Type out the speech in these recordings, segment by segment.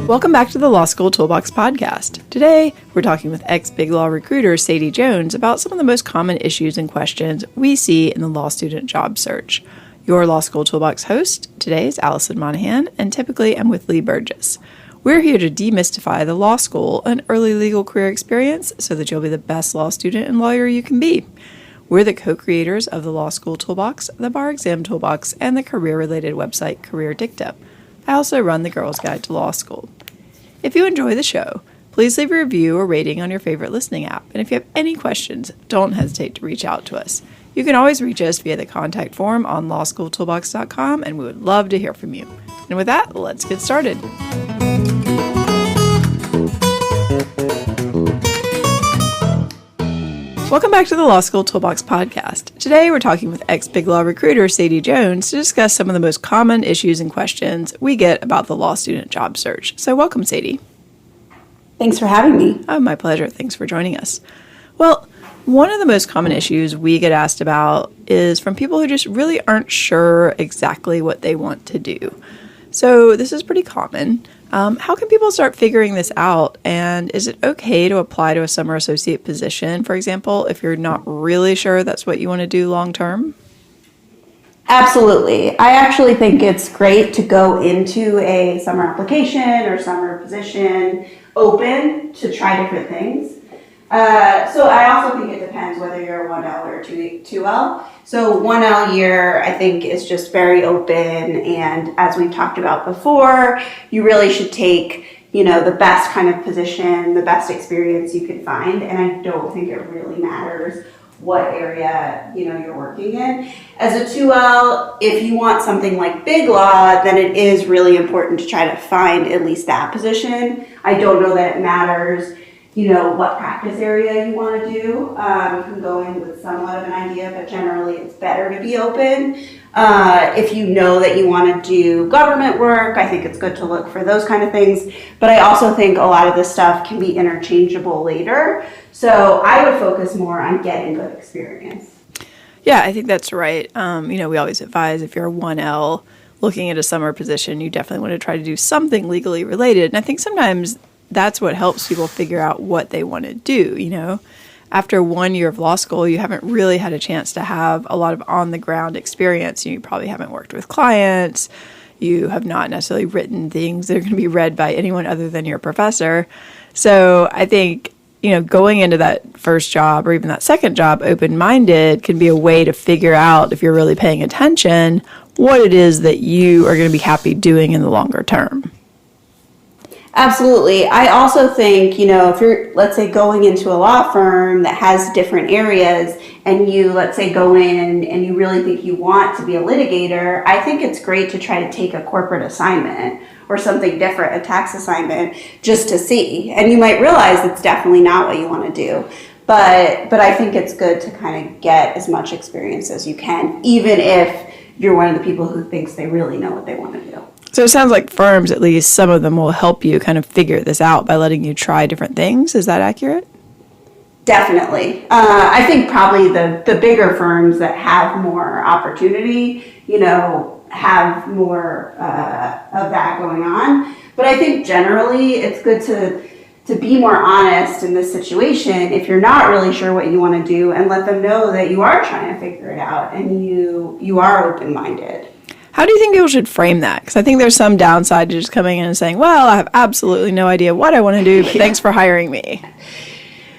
Welcome back to the Law School Toolbox podcast. Today, we're talking with ex-BigLaw recruiter Sadie Jones about some of the most common issues and questions we see in the law student job search. Your Law School Toolbox host today is Alison Monahan, and typically I'm with Lee Burgess. We're here to demystify the law school and early legal career experience so that you'll be the best law student and lawyer you can be. We're the co-creators of the Law School Toolbox, the Bar Exam Toolbox, and the career-related website Career Dicta. I also run the Girls Guide to Law School. If you enjoy the show, please leave a review or rating on your favorite listening app. And if you have any questions, don't hesitate to reach out to us. You can always reach us via the contact form on lawschooltoolbox.com, and we would love to hear from you. And with that, let's get started. Welcome back to the Law School Toolbox podcast. Today, we're talking with ex-BigLaw recruiter Sadie Jones to discuss some of the most common issues and questions we get about the law student job search. So welcome, Sadie. Thanks for having me. Oh, my pleasure. Thanks for joining us. Well, one of the most common issues we get asked about is from people who just really aren't sure exactly what they want to do. So this is pretty common. How can people start figuring this out? And is it okay to apply to a summer associate position, for example, if you're not really sure that's what you want to do long term? Absolutely. I actually think it's great to go into a summer application or summer position open to try different things. So I also think it depends whether you're a 1L or a 2L. So 1L year, I think, is just very open. And as we've talked about before, you really should take, the best kind of position, the best experience you can find. And I don't think it really matters what area, you're working in. As a 2L, if you want something like BigLaw, then it is really important to try to find at least that position. I don't know that it matters what practice area you want to do. You can go in with somewhat of an idea, but generally it's better to be open. If you know that you want to do government work, I think it's good to look for those kind of things. But I also think a lot of this stuff can be interchangeable later. So I would focus more on getting good experience. Yeah, I think that's right. We always advise if you're a 1L looking at a summer position, you definitely want to try to do something legally related. And I think sometimes that's what helps people figure out what they want to do. After 1 year of law school, you haven't really had a chance to have a lot of on-the-ground experience. You probably haven't worked with clients. You have not necessarily written things that are going to be read by anyone other than your professor. So I think, going into that first job or even that second job open-minded can be a way to figure out, if you're really paying attention, what it is that you are going to be happy doing in the longer term. Absolutely. I also think, if you're, let's say, going into a law firm that has different areas and you, let's say, go in and you really think you want to be a litigator, I think it's great to try to take a corporate assignment or something different, a tax assignment, just to see. And you might realize it's definitely not what you want to do. But I think it's good to kind of get as much experience as you can, even if you're one of the people who thinks they really know what they want to do. So it sounds like firms, at least some of them, will help you kind of figure this out by letting you try different things. Is that accurate? Definitely. I think probably the bigger firms that have more opportunity, have more of that going on. But I think generally it's good to be more honest in this situation if you're not really sure what you want to do, and let them know that you are trying to figure it out and you are open-minded. How do you think people should frame that? Because I think there's some downside to just coming in and saying, well, I have absolutely no idea what I want to do, but thanks for hiring me.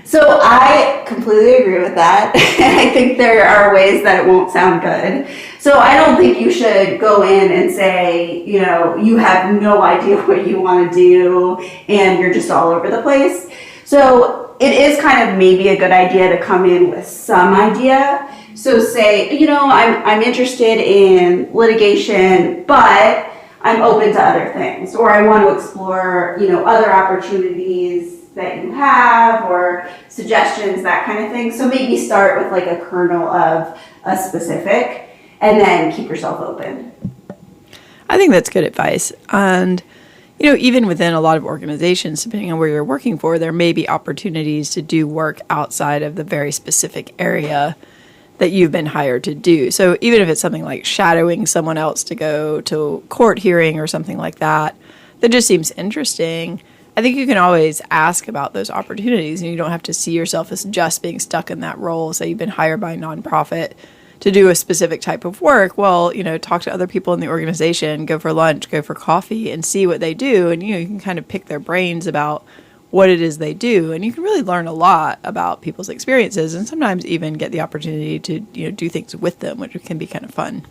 So I completely agree with that. And I think there are ways that it won't sound good. So I don't think you should go in and say, you have no idea what you want to do and you're just all over the place. So it is kind of maybe a good idea to come in with some idea. So say, I'm interested in litigation, but I'm open to other things, or I want to explore, other opportunities that you have, or suggestions, that kind of thing. So maybe start with like a kernel of a specific, and then keep yourself open. I think that's good advice. And even within a lot of organizations, depending on where you're working for, there may be opportunities to do work outside of the very specific area that you've been hired to do. So even if it's something like shadowing someone else to go to court hearing or something like that, that just seems interesting. I think you can always ask about those opportunities, and you don't have to see yourself as just being stuck in that role. Say you've been hired by a nonprofit to do a specific type of work. Well, talk to other people in the organization, go for lunch, go for coffee, and see what they do. And, you can kind of pick their brains about what it is they do. And you can really learn a lot about people's experiences, and sometimes even get the opportunity to, do things with them, which can be kind of fun.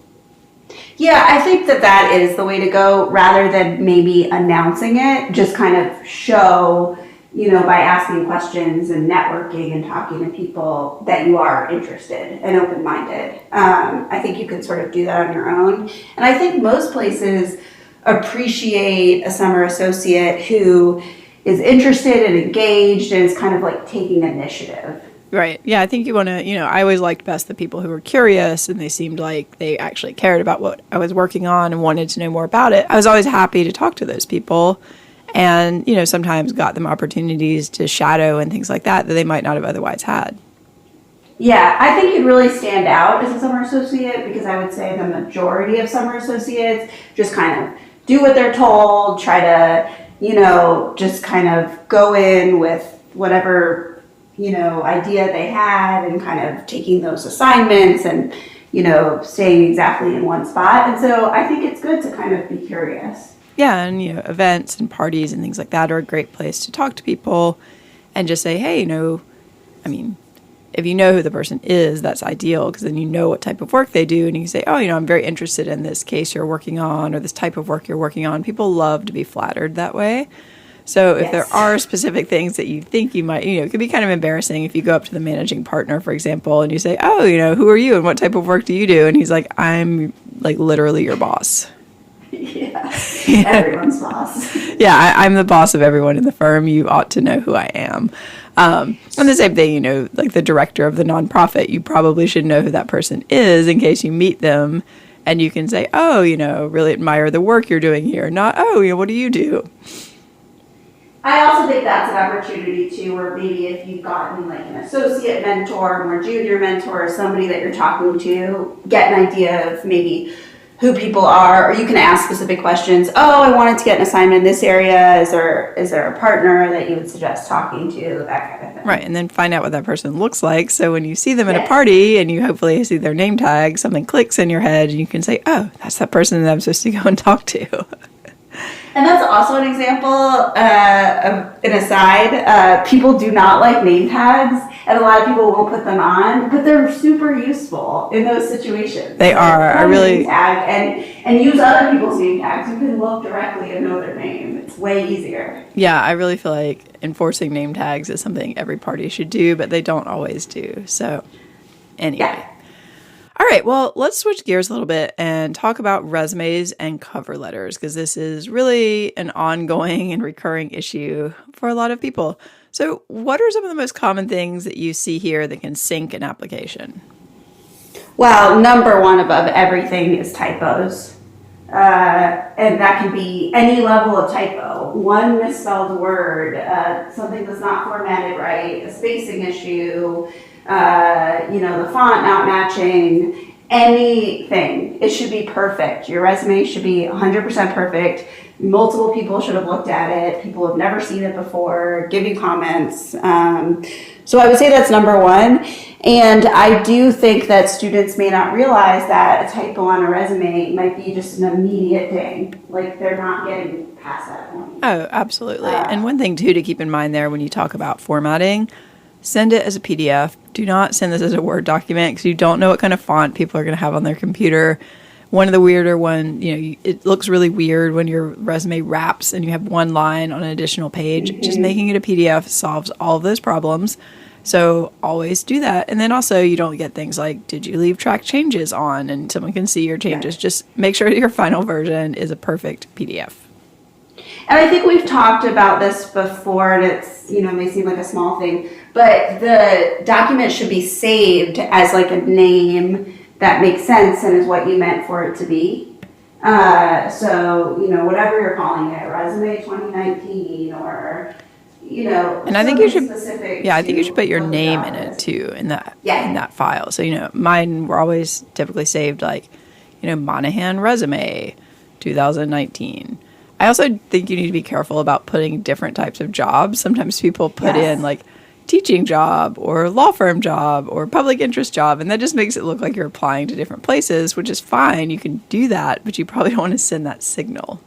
Yeah, I think that is the way to go, rather than maybe announcing it. Just kind of show, by asking questions and networking and talking to people, that you are interested and open-minded. I think you can sort of do that on your own. And I think most places appreciate a summer associate who is interested and engaged and is kind of like taking initiative. Right. Yeah, I think you want to, I always liked best the people who were curious and they seemed like they actually cared about what I was working on and wanted to know more about it. I was always happy to talk to those people and, sometimes got them opportunities to shadow and things like that they might not have otherwise had. Yeah, I think you'd really stand out as a summer associate, because I would say the majority of summer associates just kind of do what they're told, try to, just kind of go in with whatever idea they had, and kind of taking those assignments and, staying exactly in one spot. And so I think it's good to kind of be curious. Yeah, and, events and parties and things like that are a great place to talk to people and just say, hey, if you know who the person is, that's ideal, because then you know what type of work they do, and you can say, oh, I'm very interested in this case you're working on or this type of work you're working on. People love to be flattered that way. So if there are specific things that you think you might, it could be kind of embarrassing if you go up to the managing partner, for example, and you say, oh, who are you and what type of work do you do? And he's like, I'm like literally your boss. Yeah, everyone's boss. Yeah, I'm the boss of everyone in the firm. You ought to know who I am. And the same thing, like the director of the nonprofit, you probably should know who that person is in case you meet them. And you can say, oh, really admire the work you're doing here. Not, oh, what do you do? I also think that's an opportunity too, where maybe if you've gotten like an associate mentor, more junior mentor, or somebody that you're talking to, get an idea of maybe who people are, or you can ask specific questions. Oh, I wanted to get an assignment in this area. Is there a partner that you would suggest talking to? That kind of thing. Right, and then find out what that person looks like. So when you see them at a party and you hopefully see their name tag, something clicks in your head and you can say, oh, that's that person that I'm supposed to go and talk to. And that's also an example of an aside. People do not like name tags, and a lot of people won't put them on, but they're super useful in those situations. They are. I really name tag and use other people's name tags. You can look directly and know their name. It's way easier. Yeah, I really feel like enforcing name tags is something every party should do, but they don't always do. So anyway. Yeah. All right, well, let's switch gears a little bit and talk about resumes and cover letters, because this is really an ongoing and recurring issue for a lot of people. So what are some of the most common things that you see here that can sink an application? Well, number one above everything is typos. And that can be any level of typo. One misspelled word, something that's not formatted right, a spacing issue, the font not matching, anything. It should be perfect. Your resume should be 100% perfect. Multiple people should have looked at it. People have never seen it before, give you comments. So I would say that's number one. And I do think that students may not realize that a typo on a resume might be just an immediate ding. Like they're not getting past that point. Oh, absolutely. And one thing too to keep in mind there when you talk about formatting, send it as a PDF. Do not send this as a Word document, because you don't know what kind of font people are going to have on their computer. One of the weirder it looks really weird when your resume wraps and you have one line on an additional page. Mm-hmm. Just making it a PDF solves all of those problems. So always do that. And then also you don't get things like, did you leave track changes on? And someone can see your changes. Yeah. Just make sure your final version is a perfect PDF. And I think we've talked about this before, and it's, may seem like a small thing, but the document should be saved as like a name that makes sense and is what you meant for it to be. So, whatever you're calling it, resume 2019 or, And I think you should, specific. I think you should put your what the name job in it is. too, in that Yeah. in that file. So, mine were always typically saved like, Monahan resume, 2019. I also think you need to be careful about putting different types of jobs. Sometimes people put Yes. in like teaching job or law firm job or public interest job, and that just makes it look like you're applying to different places, which is fine. You can do that, but you probably don't want to send that signal.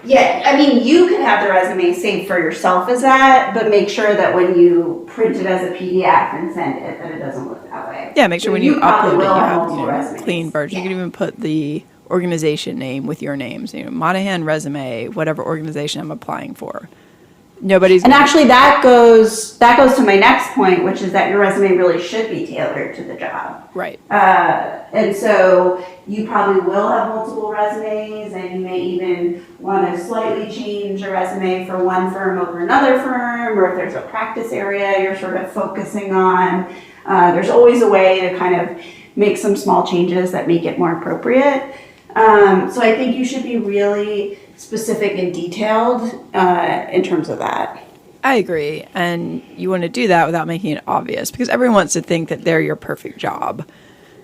Yeah, I mean, you can have the resume saved for yourself as that, but make sure that when you print it as a PDF and send it, that it doesn't look that way. Yeah, make sure So when you probably upload it, will you have have multiple resumes. clean version. Yeah. You can even put the organization name with your names. Monahan resume, whatever organization I'm applying for. Nobody's And gonna- actually, that goes to my next point, which is that your resume really should be tailored to the job. right. And so you probably will have multiple resumes, and you may even want to slightly change a resume for one firm over another firm, or if there's a practice area you're sort of focusing on. There's always a way to kind of make some small changes that make it more appropriate. So I think you should be really specific and detailed in terms of that. I agree. And you want to do that without making it obvious, because everyone wants to think that they're your perfect job.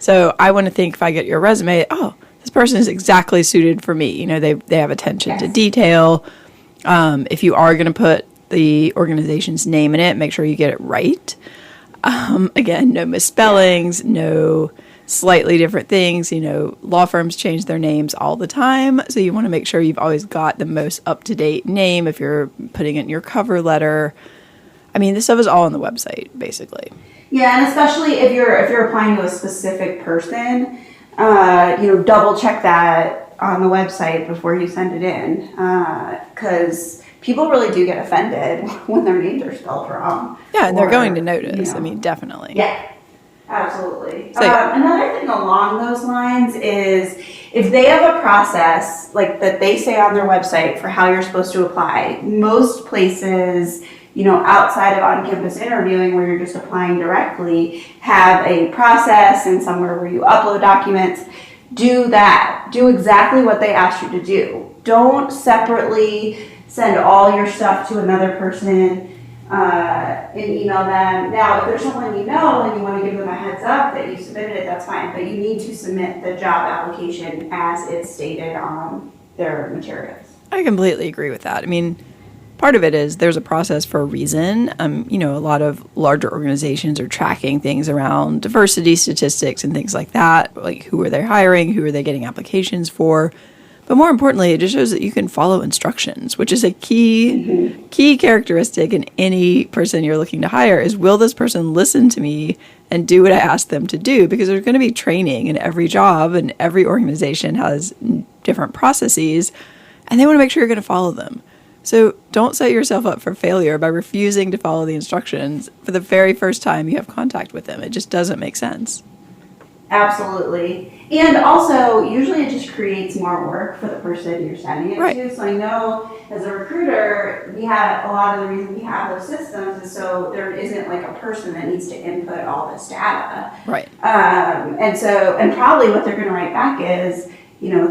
So I want to think, if I get your resume, oh, this person is exactly suited for me. They have attention to Yes. detail. If you are going to put the organization's name in it, make sure you get it right. Again, no misspellings, no slightly different things. Law firms change their names all the time. So you want to make sure you've always got the most up-to-date name if you're putting it in your cover letter. I mean, this stuff is all on the website, basically. Yeah, and especially if you're applying to a specific person, double check that on the website before you send it in, because people really do get offended when their names are spelled wrong. Yeah, and they're Or, going to notice. you I know. mean, definitely. Yeah, absolutely. So- Another thing along those lines is if they have a process like that they say on their website for how you're supposed to apply, most places, outside of on-campus interviewing where you're just applying directly, have a process and somewhere where you upload documents. Do that. Do exactly what they asked you to do. Don't separately send all your stuff to another person and email them. Now, if there's someone you know and you want to give them a heads up that you submitted it, that's fine. But you need to submit the job application as it's stated on their materials. I completely agree with that. I mean, part of it is there's a process for a reason. A lot of larger organizations are tracking things around diversity statistics and things like that. Like, who are they hiring? Who are they getting applications for? But more importantly, it just shows that you can follow instructions, which is a key characteristic in any person you're looking to hire is, will this person listen to me and do what I ask them to do? Because there's going to be training in every job, and every organization has different processes, and they want to make sure you're going to follow them. So don't set yourself up for failure by refusing to follow the instructions for the very first time you have contact with them. It just doesn't make sense. Absolutely. And also, usually it just creates more work for the person you're sending it Right. to. So I know as a recruiter, we have a lot of the reason we have those systems is so there isn't like a person that needs to input all this data. Right. And probably what they're going to write back is,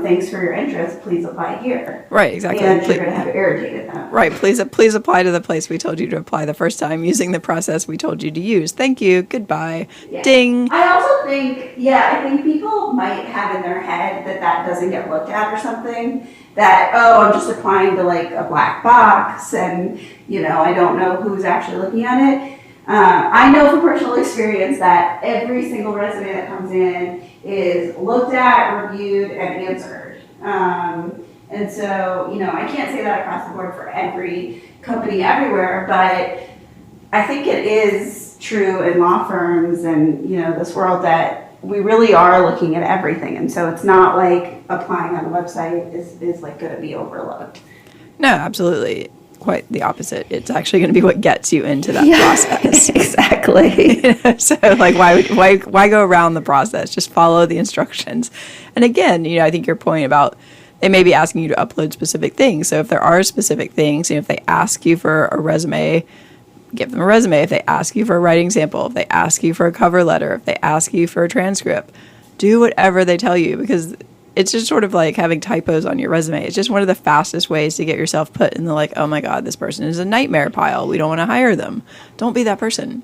thanks for your interest, please apply here. Right, exactly. And you're going to have irritated them. Right. Please apply to the place we told you to apply the first time using the process we told you to use. Thank you. Goodbye. Yeah. Ding. I also think, I think people might have in their head that doesn't get looked at or something. That, I'm just applying to like a black box and, I don't know who's actually looking at it. I know from personal experience that every single resume that comes in is looked at, reviewed, and answered. And so, I can't say that across the board for every company everywhere, but I think it is true in law firms and, this world that we really are looking at everything. And so it's not like applying on a website is like going to be overlooked. No, absolutely. Quite the opposite. It's actually going to be what gets you into that process. Exactly. So, like, why go around the process? Just follow the instructions. And again, I think your point about they may be asking you to upload specific things. So if there are specific things, if they ask you for a resume, give them a resume. If they ask you for a writing sample, if they ask you for a cover letter, if they ask you for a transcript, do whatever they tell you, because it's just sort of like having typos on your resume. It's just one of the fastest ways to get yourself put in the like, oh my God, this person is a nightmare pile. We don't want to hire them. Don't be that person.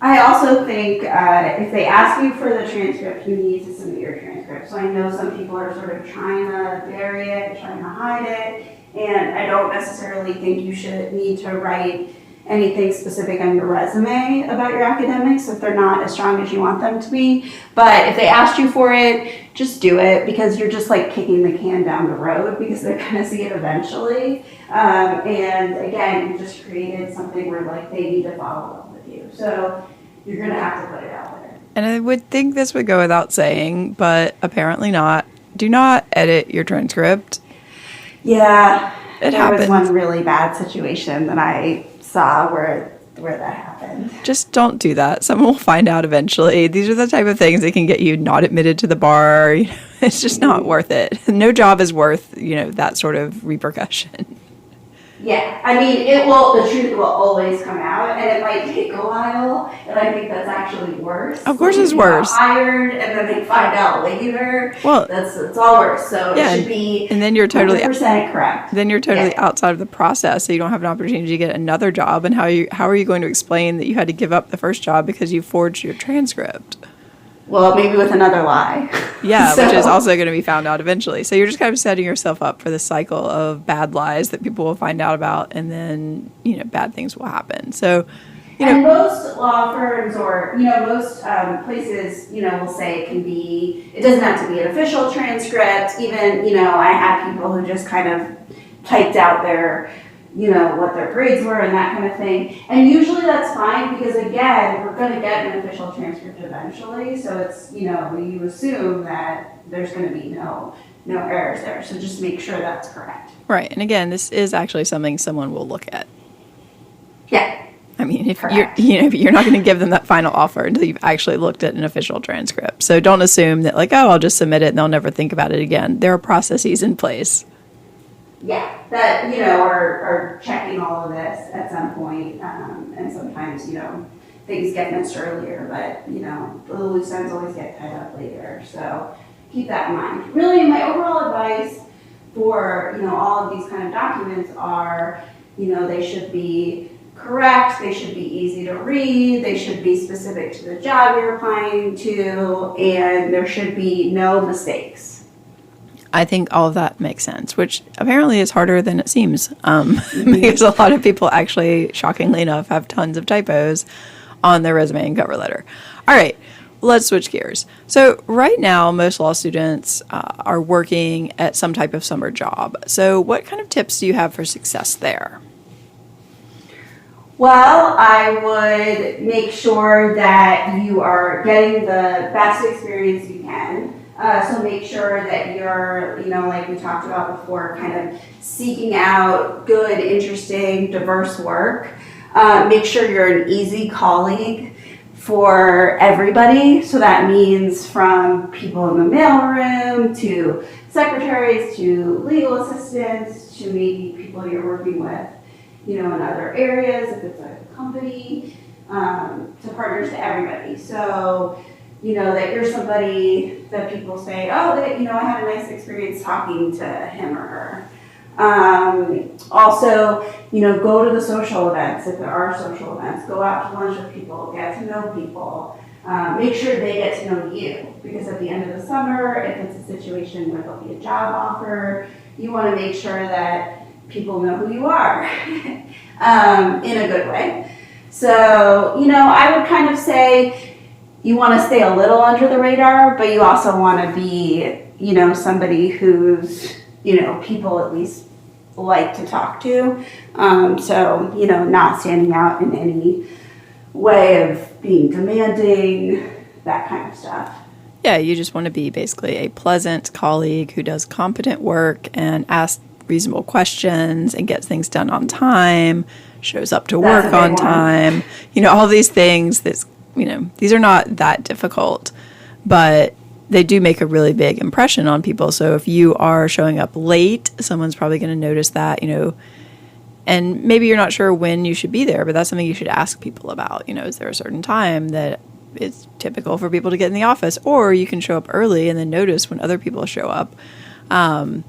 I also think if they ask you for the transcript, you need to submit your transcript. So I know some people are sort of trying to bury it, trying to hide it, and I don't necessarily think you should need to write anything specific on your resume about your academics if they're not as strong as you want them to be. But if they asked you for it, just do it, because you're just like kicking the can down the road, because they're going to see it eventually. And again, you just created something where like they need to follow up with you. So you're going to have to put it out there. And I would think this would go without saying, but apparently not. Do not edit your transcript. Yeah, it there happens. was one really bad situation that I saw where that happened. Just don't do that. Someone will find out eventually. These are the type of things that can get you not admitted to the bar. You know, it's just not worth it. No job is worth, that sort of repercussion. Yeah, I mean, the truth will always come out, and it might take a while, and I think that's actually worse. Of course it's worse. Hired, and then they find out later. Well, it's all worse, so it should be and then you're totally 100% correct. Then you're totally outside of the process, so you don't have an opportunity to get another job, and how are you going to explain that you had to give up the first job because you forged your transcript? Well, maybe with another lie. Yeah, which is also going to be found out eventually. So you're just kind of setting yourself up for the cycle of bad lies that people will find out about, and then, bad things will happen. So, and most law firms or, most places, will say it doesn't have to be an official transcript. Even, I had people who just kind of typed out their what their grades were and that kind of thing. And usually that's fine, because again, we're going to get an official transcript eventually. So it's, you assume that there's going to be no errors there. So just make sure that's correct. Right. And again, this is actually something someone will look at. Yeah. I mean, if you're not going to give them that final offer until you've actually looked at an official transcript. So don't assume that like, oh, I'll just submit it and they'll never think about it again. There are processes in place. Yeah, that, are checking all of this at some point, and sometimes, things get missed earlier, but, the loose ends always get tied up later, so keep that in mind. Really, my overall advice for, all of these kind of documents are, they should be correct, they should be easy to read, they should be specific to the job you're applying to, and there should be no mistakes. I think all of that makes sense, which apparently is harder than it seems, because a lot of people actually, shockingly enough, have tons of typos on their resume and cover letter. All right, let's switch gears. So right now, most law students are working at some type of summer job. So what kind of tips do you have for success there? Well, I would make sure that you are getting the best experience you can. So make sure that you're, like we talked about before, kind of seeking out good, interesting, diverse work. Make sure you're an easy colleague for everybody. So that means from people in the mailroom to secretaries to legal assistants to maybe people you're working with, in other areas, if it's a company, to partners, to everybody. So that you're somebody that people say, oh, I had a nice experience talking to him or her. Also, go to the social events, if there are social events. Go out to lunch with people, get to know people. Make sure they get to know you, because at the end of the summer, if it's a situation where there'll be a job offer, you want to make sure that people know who you are in a good way. So, I would kind of say, you want to stay a little under the radar, but you also want to be, somebody who's, people at least like to talk to. So, not standing out in any way of being demanding, that kind of stuff. Yeah, you just want to be basically a pleasant colleague who does competent work and asks reasonable questions and gets things done on time, shows up to work on time. All these things that's these are not that difficult, but they do make a really big impression on people. So if you are showing up late, someone's probably going to notice that, and maybe you're not sure when you should be there, but that's something you should ask people about. Is there a certain time that it's typical for people to get in the office, or you can show up early and then notice when other people show up. And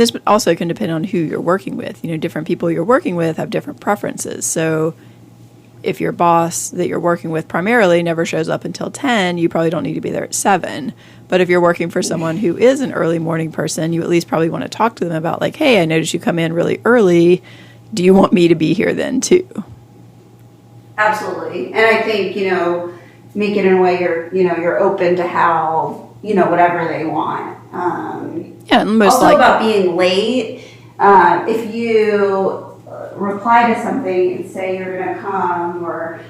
this also can depend on who you're working with. Different people you're working with have different preferences. So if your boss that you're working with primarily never shows up until 10, you probably don't need to be there at 7. But if you're working for someone who is an early morning person, you at least probably want to talk to them about like, hey, I noticed you come in really early. Do you want me to be here then too? Absolutely. And I think, make it in a way you're open to how, whatever they want. And most also about being late, if you reply to something and say you're going to come or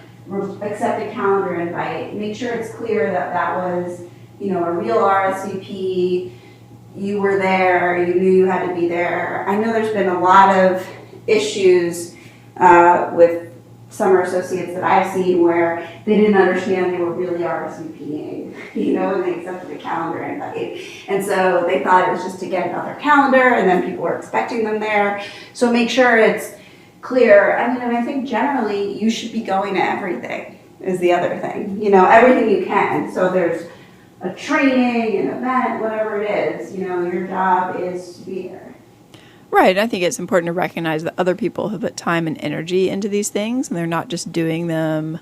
accept a calendar invite, make sure it's clear that was, a real RSVP, you were there, you knew you had to be there. I know there's been a lot of issues with summer associates that I've seen where they didn't understand they were really RSVPing, and they accepted a calendar invite. And so they thought it was just to get another calendar, and then people were expecting them there. So make sure it's clear. I think generally you should be going to everything is the other thing, everything you can. So there's a training, an event, whatever it is, your job is to be there. Right. I think it's important to recognize that other people have put time and energy into these things, and they're not just doing them,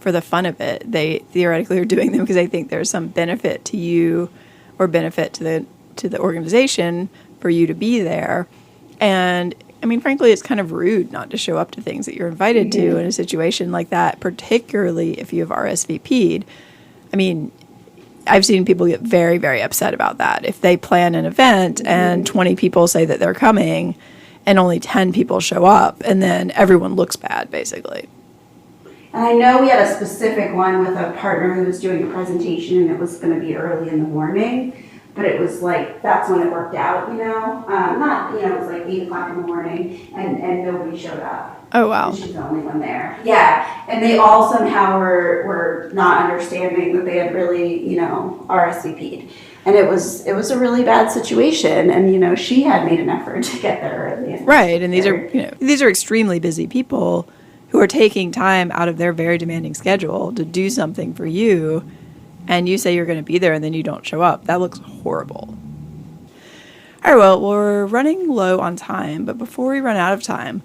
for the fun of it. They theoretically are doing them because they think there's some benefit to you or benefit to the organization for you to be there. And frankly, it's kind of rude not to show up to things that you're invited to in a situation like that, particularly if you have RSVP'd. I've seen people get very, very upset about that. If they plan an event and 20 people say that they're coming and only 10 people show up, and then everyone looks bad, basically. And I know we had a specific one with a partner who was doing a presentation, and it was going to be early in the morning, but it was like, that's when it worked out, it was like 8 o'clock in the morning, and nobody showed up. Oh, wow. And she's the only one there. Yeah, and they all somehow were not understanding that they had really, RSVP'd. And it was a really bad situation, and, she had made an effort to get there early. Right, and these are extremely busy people who are taking time out of their very demanding schedule to do something for you, and you say you're going to be there and then you don't show up. That looks horrible. All right, well, we're running low on time, but before we run out of time,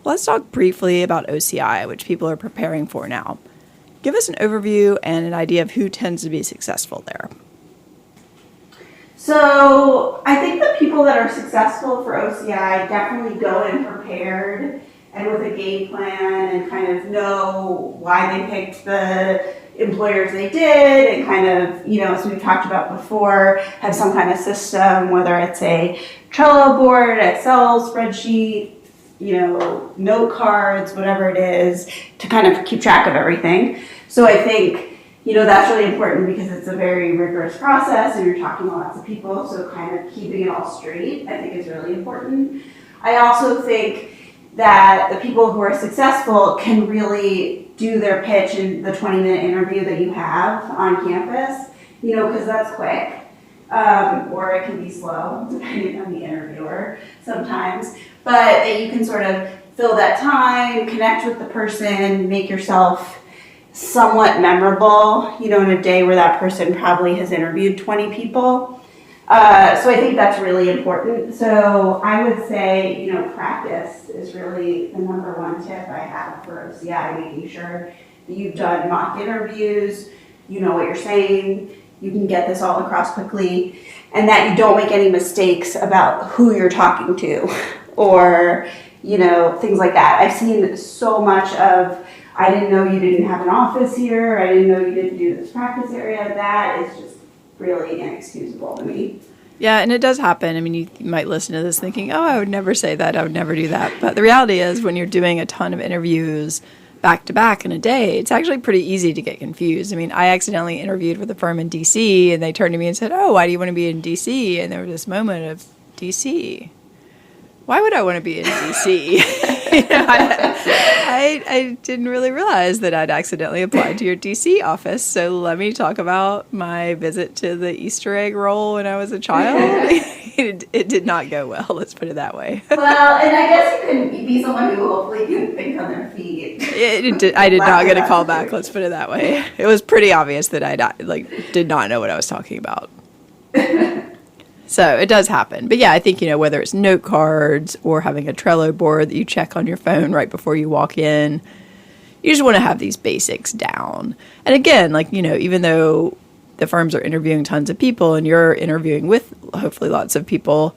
let's talk briefly about OCI, which people are preparing for now. Give us an overview and an idea of who tends to be successful there. So I think the people that are successful for OCI definitely go in prepared and with a game plan and kind of know why they picked the employers they did and kind of, as we've talked about before, have some kind of system, whether it's a Trello board, Excel spreadsheet, note cards, whatever it is, to kind of keep track of everything. So I think, that's really important because it's a very rigorous process and you're talking to lots of people, so kind of keeping it all straight, I think is really important. I also think that the people who are successful can really do their pitch in the 20-minute interview that you have on campus, because that's quick. Or it can be slow, depending on the interviewer sometimes. But that you can sort of fill that time, connect with the person, make yourself somewhat memorable, in a day where that person probably has interviewed 20 people. So I think that's really important. So I would say, practice is really the number one tip I have for OCI, making sure that you've done mock interviews, you know what you're saying, you can get this all across quickly, and that you don't make any mistakes about who you're talking to or, things like that. I've seen so much of, I didn't know you didn't have an office here, I didn't know you didn't do this practice area. That is just really inexcusable to me. Yeah, and it does happen. You might listen to this thinking, oh, I would never say that, I would never do that. But the reality is when you're doing a ton of interviews back to back in a day, it's actually pretty easy to get confused. I accidentally interviewed with a firm in DC and they turned to me and said, oh, why do you want to be in DC? And there was this moment of, DC? Why would I want to be in DC? I didn't really realize that I'd accidentally applied to your DC office. So let me talk about my visit to the Easter egg roll when I was a child. It did not go well, let's put it that way. Well, and I guess you can be someone who hopefully can think on their feet. I did not get a call back, let's put it that way. It was pretty obvious that I did not know what I was talking about. So it does happen. But yeah, I think, whether it's note cards or having a Trello board that you check on your phone right before you walk in, you just want to have these basics down. And again, even though the firms are interviewing tons of people and you're interviewing with hopefully lots of people,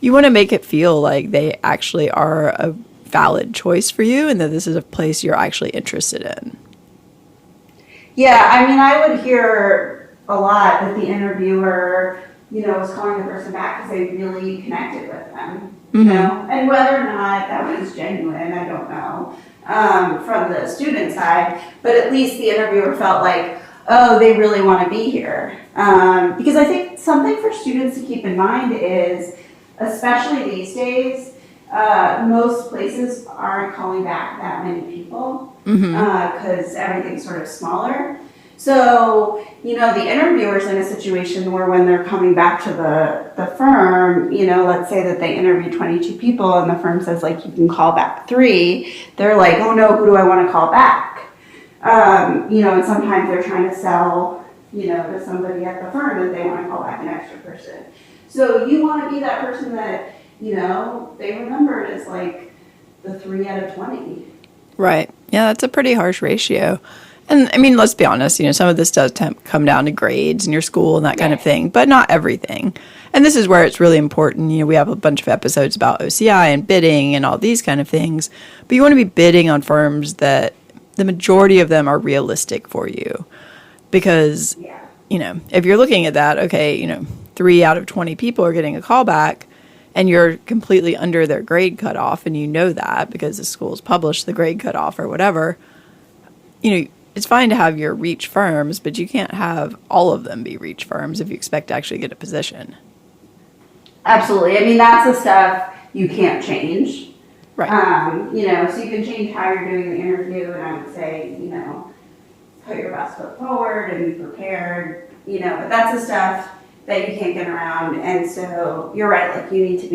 you want to make it feel like they actually are a valid choice for you and that this is a place you're actually interested in. Yeah, I would hear a lot that the interviewer, was calling the person back because they really connected with them, and whether or not that was genuine, I don't know, from the student side, but at least the interviewer felt like, oh, they really want to be here. Because I think something for students to keep in mind is, especially these days, most places aren't calling back that many people because everything's sort of smaller. So, the interviewer's in a situation where when they're coming back to the firm, let's say that they interviewed 22 people and the firm says, you can call back 3. They're like, oh no, who do I want to call back? And sometimes they're trying to sell, to somebody at the firm that they want to call back an extra person. So you want to be that person that, they remembered as the 3 out of 20. Right. Yeah, that's a pretty harsh ratio. And let's be honest, some of this does come down to grades in your school and that kind of thing, but not everything. And this is where it's really important. We have a bunch of episodes about OCI and bidding and all these kind of things, but you want to be bidding on firms that the majority of them are realistic for you. Because, if you're looking at that, okay, 3 out of 20 people are getting a call back and you're completely under their grade cutoff and you know that because the school's published the grade cutoff or whatever, it's fine to have your reach firms, but you can't have all of them be reach firms if you expect to actually get a position. Absolutely. That's the stuff you can't change. Right. So you can change how you're doing the interview, and I would say, put your best foot forward and be prepared, but that's the stuff that you can't get around. And so you're right, you need to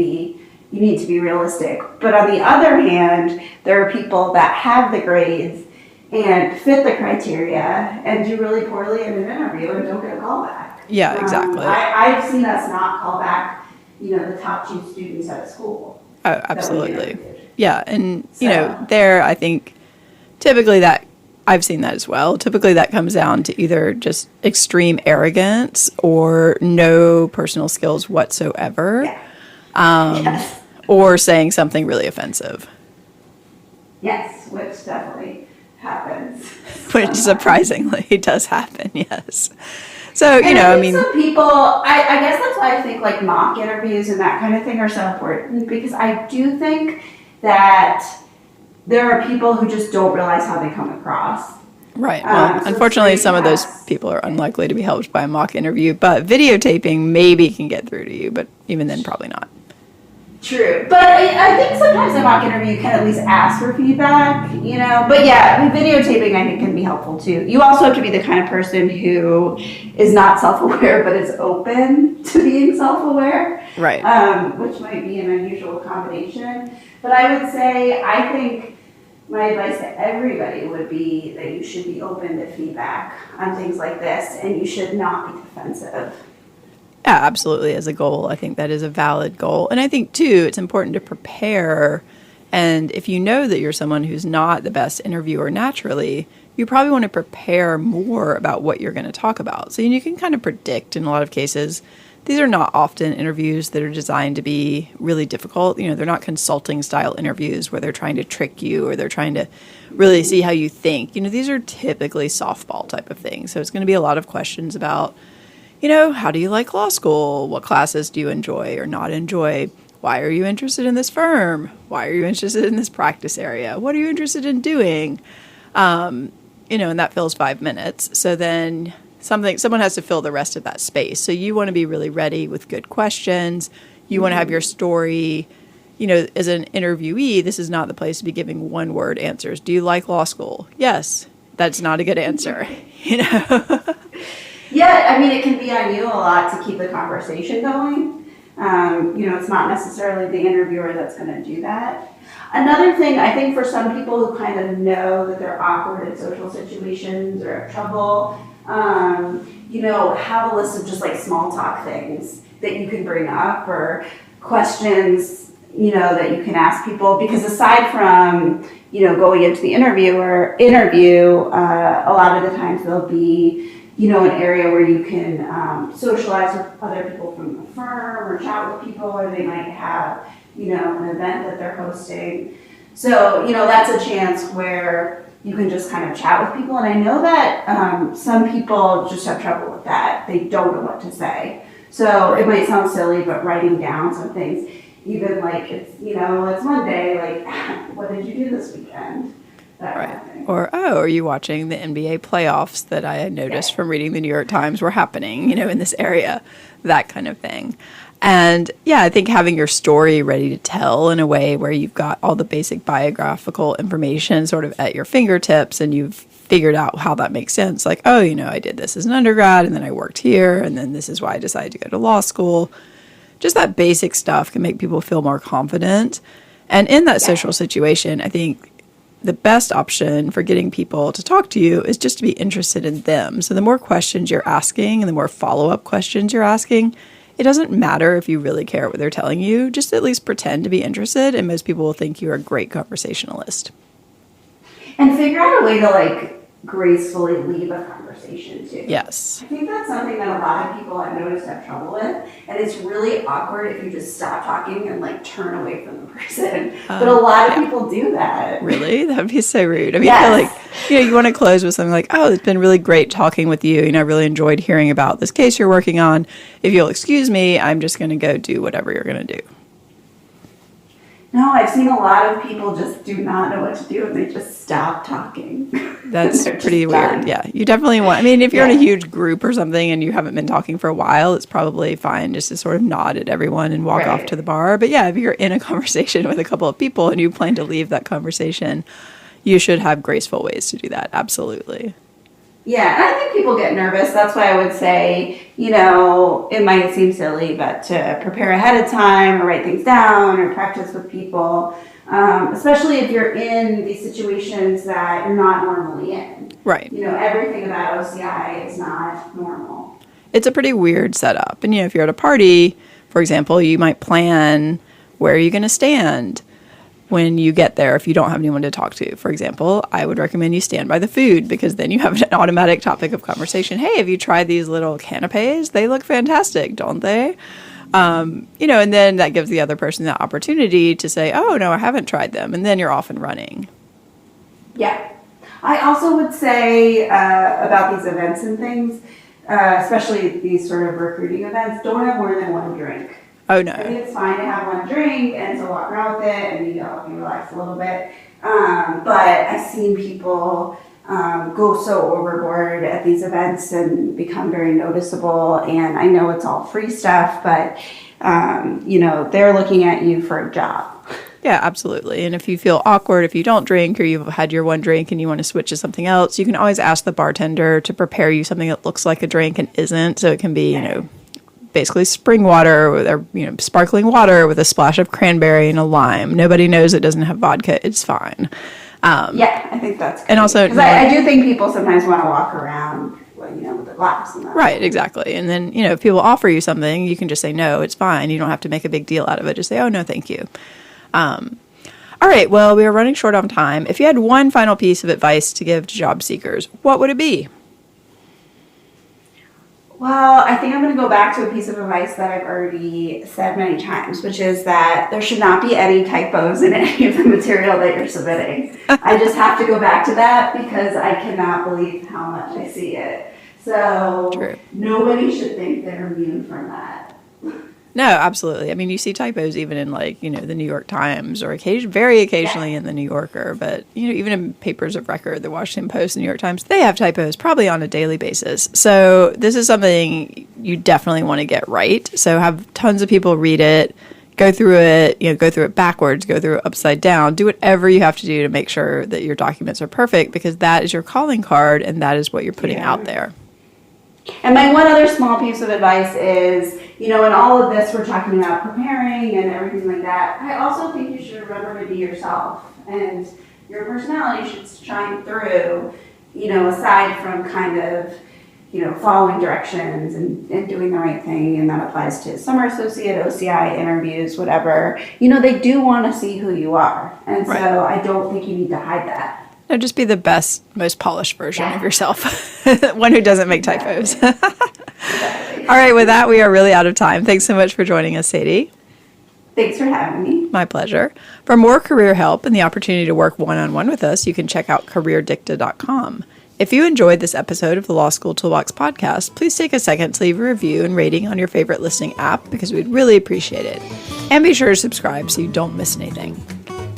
be realistic. But on the other hand, there are people that have the grades and fit the criteria and do really poorly in an interview and don't get a call back. Yeah, exactly. I've seen us not call back, the top 2 students at a school. Oh, absolutely. Yeah, and, there, I think, typically that, I've seen that as well. Typically that comes down to either just extreme arrogance or no personal skills whatsoever. Yes. Or saying something really offensive. Yes, which definitely happens. Which surprisingly does happen, yes. So, some people, I guess that's why I think mock interviews and that kind of thing are so important, because I do think that there are people who just don't realize how they come across. Right. Well, so unfortunately, some of those people are unlikely to be helped by a mock interview, but videotaping maybe can get through to you, but even then, probably not. True. But I think sometimes a mock interview you can at least ask for feedback, But yeah, videotaping I think can be helpful too. You also have to be the kind of person who is not self-aware but is open to being self-aware. Right. Which might be an unusual combination. But I would say, I think my advice to everybody would be that you should be open to feedback on things like this and you should not be defensive. Yeah, absolutely. As a goal, I think that is a valid goal. And I think, too, it's important to prepare. And if you know that you're someone who's not the best interviewer naturally, you probably want to prepare more about what you're going to talk about. So you can kind of predict in a lot of cases. These are not often interviews that are designed to be really difficult. They're not consulting style interviews where they're trying to trick you or they're trying to really see how you think. These are typically softball type of things. So it's going to be a lot of questions about, how do you like law school? What classes do you enjoy or not enjoy? Why are you interested in this firm? Why are you interested in this practice area? What are you interested in doing? And that fills 5 minutes. So then someone has to fill the rest of that space. So you want to be really ready with good questions. You want to have your story. As an interviewee, this is not the place to be giving 1-word answers. Do you like law school? Yes. That's not a good answer, Yeah, it can be on you a lot to keep the conversation going. It's not necessarily the interviewer that's going to do that. Another thing, I think for some people who kind of know that they're awkward in social situations or have trouble, have a list of just like small talk things that you can bring up or questions, that you can ask people. Because aside from, going into the interview, a lot of the times there'll be, an area where you can socialize with other people from the firm or chat with people, or they might have, an event that they're hosting. So, that's a chance where you can just kind of chat with people. And I know that some people just have trouble with that. They don't know what to say. So it might sound silly, but writing down some things, even like it's Monday, like, what did you do this weekend? That Right. kind of thing. Or, are you watching the NBA playoffs that I had noticed from reading the New York Times were happening, in this area? That kind of thing. And yeah, I think having your story ready to tell in a way where you've got all the basic biographical information sort of at your fingertips and you've figured out how that makes sense. Like, I did this as an undergrad and then I worked here and then this is why I decided to go to law school. Just that basic stuff can make people feel more confident. And in that social situation, I think the best option for getting people to talk to you is just to be interested in them. So the more questions you're asking and the more follow-up questions you're asking, it doesn't matter if you really care what they're telling you. Just at least pretend to be interested, and most people will think you're a great conversationalist. And figure out a way to gracefully leave a conversation too. Yes. I think that's something that a lot of people I've noticed have trouble with, and it's really awkward if you just stop talking and turn away from the person. But a lot of people do that. Really? That would be so rude. I mean, Yes. I feel like, you want to close with something like, it's been really great talking with you. I really enjoyed hearing about this case you're working on. If you'll excuse me, I'm just going to go do whatever you're going to do. No, I've seen a lot of people just do not know what to do and they just stop talking. That's They're pretty just weird. done. Yeah. You definitely want, if you're in a huge group or something and you haven't been talking for a while, it's probably fine just to sort of nod at everyone and walk off to the bar. But yeah, if you're in a conversation with a couple of people and you plan to leave that conversation, you should have graceful ways to do that. Absolutely. Yeah, and I think people get nervous. That's why I would say, it might seem silly, but to prepare ahead of time or write things down or practice with people, especially if you're in these situations that you're not normally in. Right. Everything about OCI is not normal. It's a pretty weird setup. And, if you're at a party, for example, you might plan where are you going to stand when you get there if you don't have anyone to talk to. For example, I would recommend you stand by the food because then you have an automatic topic of conversation. Hey, have you tried these little canapes? They look fantastic, don't they? And then that gives the other person the opportunity to say, oh, no, I haven't tried them. And then you're off and running. Yeah. I also would say about these events and things, especially these sort of recruiting events, don't have more than one drink. Oh, no. I think it's fine to have one drink and to walk around with it and help you relax a little bit. But I've seen people go so overboard at these events and become very noticeable. And I know it's all free stuff, but, they're looking at you for a job. Yeah, absolutely. And if you feel awkward, if you don't drink or you've had your one drink and you want to switch to something else, you can always ask the bartender to prepare you something that looks like a drink and isn't. So it can be, basically spring water or sparkling water with a splash of cranberry and a lime. Nobody knows it doesn't have vodka. It's fine. Yeah, I think that's good. And also, because I do think people sometimes want to walk around, with a glass and that. Right, exactly. And then, if people offer you something, you can just say, no, it's fine. You don't have to make a big deal out of it. Just say, oh, no, thank you. All right, well, we are running short on time. If you had one final piece of advice to give to job seekers, what would it be? Well, I think I'm going to go back to a piece of advice that I've already said many times, which is that there should not be any typos in any of the material that you're submitting. I just have to go back to that because I cannot believe how much I see it. So True. Nobody should think they're immune from that. No, absolutely. You see typos even in the New York Times or very occasionally in the New Yorker, but even in papers of record, the Washington Post, the New York Times, they have typos probably on a daily basis. So this is something you definitely want to get right. So have tons of people read it, go through it, go through it backwards, go through it upside down, do whatever you have to do to make sure that your documents are perfect because that is your calling card and that is what you're putting out there. And my one other small piece of advice is, in all of this, we're talking about preparing and everything like that. I also think you should remember to be yourself, and your personality should shine through, aside from kind of, following directions and doing the right thing. And that applies to summer associate, OCI, interviews, whatever. They do want to see who you are. And Right. so I don't think you need to hide that. No, just be the best, most polished version of yourself. One who doesn't make typos. Exactly. All right, with that, we are really out of time. Thanks so much for joining us, Sadie. Thanks for having me. My pleasure. For more career help and the opportunity to work one-on-one with us, you can check out careerdicta.com. If you enjoyed this episode of the Law School Toolbox podcast, please take a second to leave a review and rating on your favorite listening app because we'd really appreciate it. And be sure to subscribe so you don't miss anything.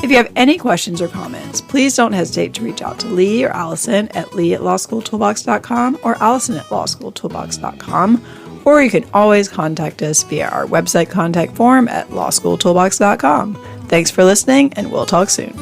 If you have any questions or comments, please don't hesitate to reach out to Lee or Allison at lee@lawschooltoolbox.com or allison@lawschooltoolbox.com, or you can always contact us via our website contact form at lawschooltoolbox.com. Thanks for listening, and we'll talk soon.